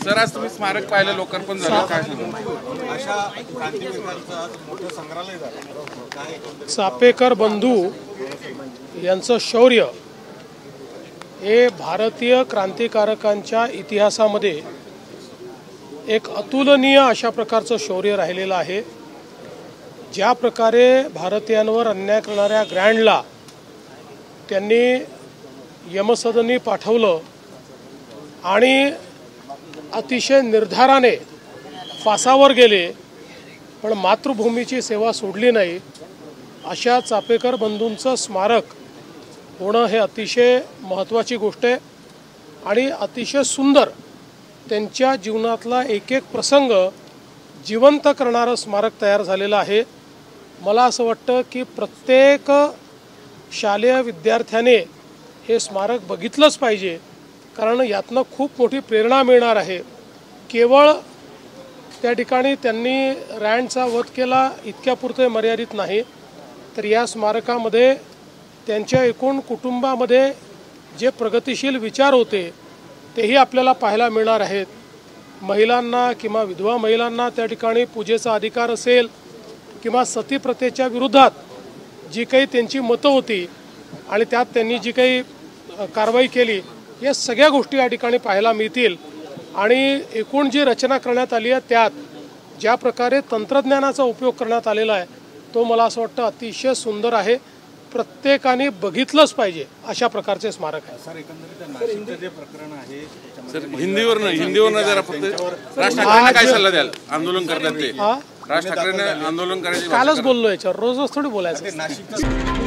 Sir आज तुम्ही स्मारक पाहिलं, लोकार्पण झालं, काय अशा क्रांतिवीरांचा मोठं संग्रहालय झालं काय? चापेकर बंधू यांचं शौर्य हे भारतीय क्रांतिकारकांच्या इतिहासामध्ये एक अतुलनीय अशा प्रकारचं शौर्य राहिलेलं आहे। ज्या प्रकारे भारतीयांवर अन्याय करणाऱ्या ग्रँडला त्यांनी यमसदनी पाठवलं आणि अतिशय निर्धाराने फासावर गेले, पण मातृभूमीची सेवा सोडली नाही, अशा चापेकर बंधूंचं स्मारक होणं हे अतिशय महत्त्वाची गोष्ट आहे आणि अतिशय सुंदर त्यांच्या जीवनातला एक एक प्रसंग जिवंत करणारं स्मारक तयार झालेलं आहे। मला असं वाटतं की प्रत्येक शालेय विद्यार्थ्याने हे स्मारक बघितलंच पाहिजे, कारण यातनं खूप मोठी प्रेरणा मिळणार आहे। केवळ त्या ठिकाणी त्यांनी रँडचा वध केला इतक्यापुरते मर्यादित नाही, तर या स्मारकामध्ये त्यांच्या एकूण कुटुंबामध्ये जे प्रगतिशील विचार होते तेही आपल्याला पाहायला मिळणार आहेत। महिलांना किंवा विधवा महिलांना त्या ठिकाणी पूजेचा अधिकार असेल किंवा सती प्रथेच्या विरोधात जी काही त्यांची मतं होती आणि त्यात त्यांनी जी काही कारवाई केली, या सगळ्या गोष्टी या ठिकाणी पाहायला मिळतील। आणि एकूण जी रचना करण्यात आली आहे त्यात ज्या प्रकारे तंत्रज्ञानाचा उपयोग करण्यात आलेला आहे तो मला असं वाटतं अतिशय सुंदर आहे, प्रत्येकाने बघितलंच पाहिजे अशा प्रकारचे स्मारक आहे। सर एकंदरीत नाशिकचं जे प्रकरण आहे सर हिंदीवरनं जरा फक्त राज ठाकरेंना काय सल्ला द्याल? आंदोलन करतात ते, राज ठाकरेंना आंदोलन करायचे कालच बोललो याच्यावर, रोज थोडी बोलायचं। नाशिकचं